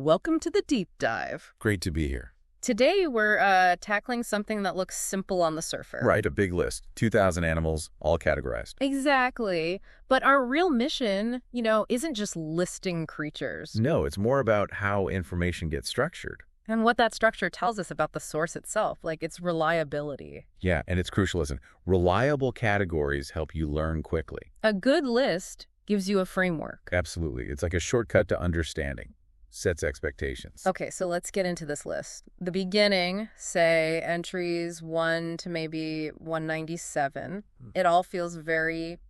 Welcome to the deep dive. Great to be here. Today we're tackling something that looks simple on the surface. Right, a big list. 2,000 animals, all categorized. Exactly. But our real mission, isn't just listing creatures. No, it's more about how information gets structured. And what that structure tells us about the source itself, like its reliability. Yeah, and it's crucial. Listen, reliable categories help you learn quickly. A good list gives you a framework. Absolutely. It's like a shortcut to understanding. Sets expectations. Okay, so let's get into this list. The beginning, say entries 1 to maybe 197. It all feels very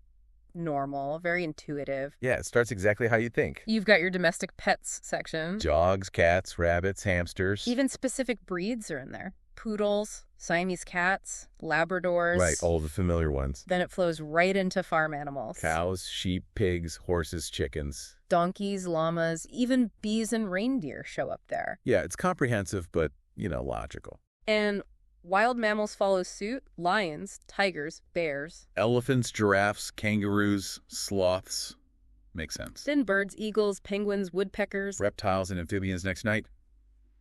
normal, very intuitive. Yeah, it starts exactly how you think. You've got your domestic pets section. Dogs, cats, rabbits, hamsters. Even specific breeds are in there. Poodles, Siamese cats, Labradors. Right, all the familiar ones. Then it flows right into farm animals. Cows, sheep, pigs, horses, chickens. Donkeys, llamas, even bees and reindeer show up there. Yeah, it's comprehensive, but, logical. And wild mammals follow suit: lions, tigers, bears. Elephants, giraffes, kangaroos, sloths. Makes sense. Then birds, eagles, penguins, woodpeckers. Reptiles and amphibians next night.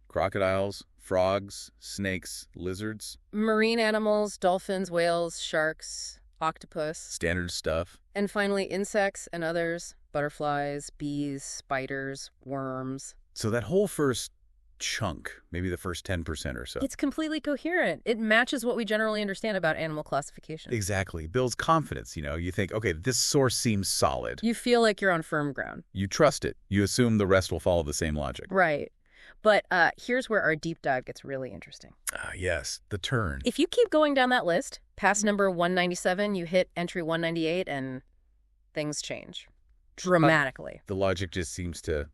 Crocodiles, frogs, snakes, lizards. Marine animals, dolphins, whales, sharks, octopus. Standard stuff. And finally, insects and others: butterflies, bees, spiders, worms. So that whole first chunk, maybe the first 10% or so. It's completely coherent. It matches what we generally understand about animal classification. Exactly. Builds confidence, You think, okay, this source seems solid. You feel like you're on firm ground. You trust it. You assume the rest will follow the same logic. Right. But here's where our deep dive gets really interesting. Yes, the turn. If you keep going down that list, past number 197, you hit entry 198, and things change dramatically. The logic just seems to,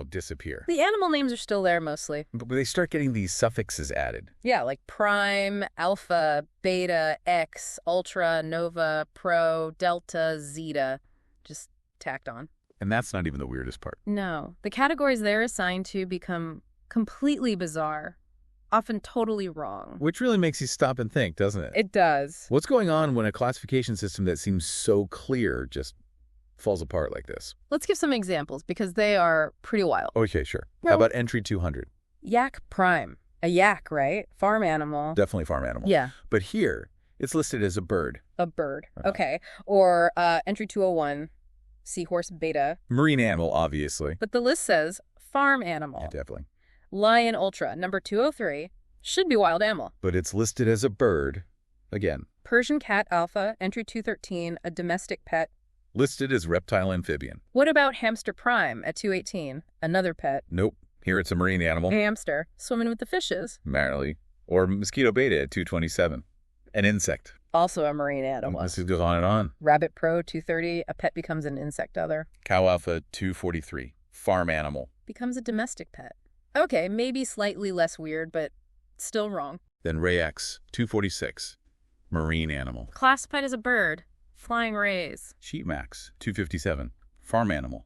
disappear. The animal names are still there mostly. But they start getting these suffixes added. Yeah, like prime, alpha, beta, X, ultra, nova, pro, delta, zeta, just tacked on. And that's not even the weirdest part. No. The categories they're assigned to become completely bizarre, often totally wrong. Which really makes you stop and think, doesn't it? It does. What's going on when a classification system that seems so clear just falls apart like this? Let's give some examples because they are pretty wild. Okay, sure. Well, how about entry 200? Yak prime. A yak, right? Farm animal. Definitely farm animal. Yeah. But here, it's listed as a bird. A bird. Okay. Or entry 201. Seahorse beta. Marine animal, obviously. But the list says farm animal. Yeah, definitely. Lion ultra, number 203, should be wild animal. But it's listed as a bird, again. Persian cat alpha, entry 213, a domestic pet. Listed as reptile amphibian. What about hamster prime at 218, another pet? Nope. Here it's a marine animal. Hamster, swimming with the fishes. Apparently. Or mosquito beta at 227. An insect. Also a marine animal. This goes on and on. Rabbit pro 230, a pet becomes an insect other. Cow alpha 243, farm animal. Becomes a domestic pet. Okay, maybe slightly less weird, but still wrong. Then Ray X 246, marine animal. Classified as a bird, flying rays. Sheep Max 257, farm animal.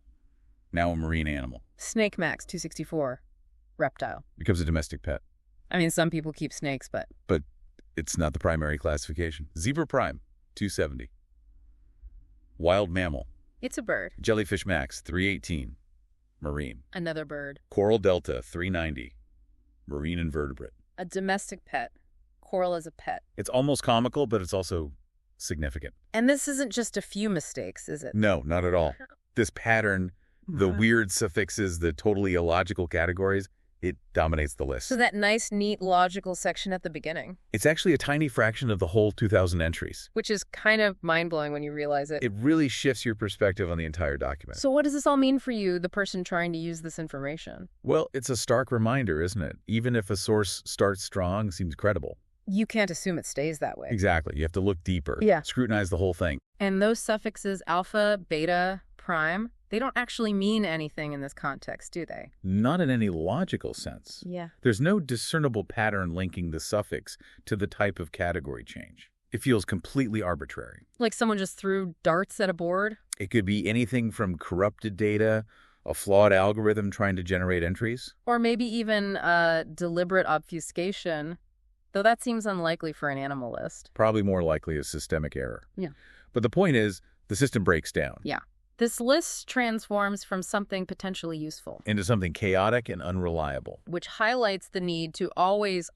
Now a marine animal. Snake Max 264, reptile. Becomes a domestic pet. I mean, some people keep snakes, but it's not the primary classification. Zebra Prime, 270. Wild mammal. it's a bird. Jellyfish Max, 318. Marine. Another bird. Coral Delta, 390. Marine invertebrate. A domestic pet. Coral is a pet. It's almost comical, but it's also significant. And this isn't just a few mistakes, is it? No, not at all. This pattern, the weird suffixes, the totally illogical categories, it dominates the list. So that nice, neat, logical section at the beginning. It's actually a tiny fraction of the whole 2,000 entries. Which is kind of mind-blowing when you realize it. It really shifts your perspective on the entire document. So what does this all mean for you, the person trying to use this information? Well, it's a stark reminder, isn't it? Even if a source starts strong, seems credible. You can't assume it stays that way. Exactly. You have to look deeper. Yeah. Scrutinize the whole thing. And those suffixes alpha, beta, prime, they don't actually mean anything in this context, do they? Not in any logical sense. Yeah. There's no discernible pattern linking the suffix to the type of category change. It feels completely arbitrary. Like someone just threw darts at a board? It could be anything from corrupted data, a flawed algorithm trying to generate entries. Or maybe even deliberate obfuscation, though that seems unlikely for an animal list. Probably more likely a systemic error. Yeah. But the point is, the system breaks down. Yeah. This list transforms from something potentially useful, into something chaotic and unreliable. which highlights the need to always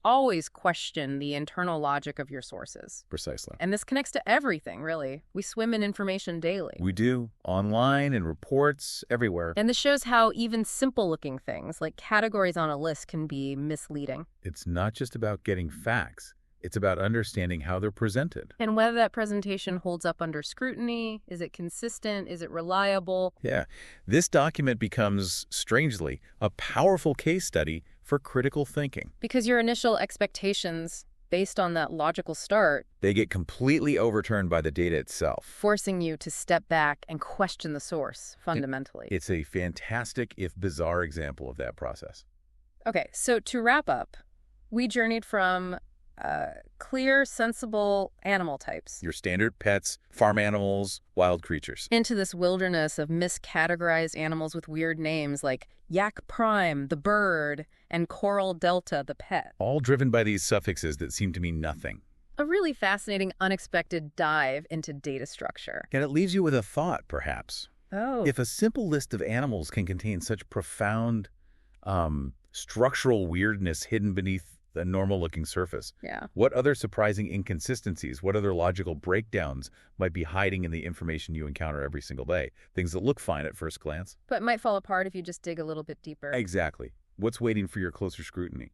question the internal logic of your sources. Precisely. And this connects to everything, really. We swim in information daily. We do, online, in reports, everywhere. And this shows how even simple-looking things, like categories on a list, can be misleading. It's not just about getting facts. It's about understanding how they're presented. And whether that presentation holds up under scrutiny, is it consistent, is it reliable? Yeah, this document becomes, strangely, a powerful case study for critical thinking. Because your initial expectations, based on that logical start, They get completely overturned by the data itself. forcing you to step back and question the source, fundamentally. It's a fantastic, if bizarre, example of that process. Okay, so to wrap up, we journeyed from clear, sensible animal types Your standard pets, farm animals, wild creatures. into this wilderness of miscategorized animals with weird names like yak prime, the bird, and coral delta, the pet. All driven by these suffixes that seem to mean nothing. A really fascinating, unexpected dive into data structure. And it leaves you with a thought, perhaps. Oh. If a simple list of animals can contain such profound structural weirdness hidden beneath the normal-looking surface, Yeah. what other surprising inconsistencies, what other logical breakdowns might be hiding in the information you encounter every single day? Things that look fine at first glance. But might fall apart if you just dig a little bit deeper. Exactly. What's waiting for your closer scrutiny?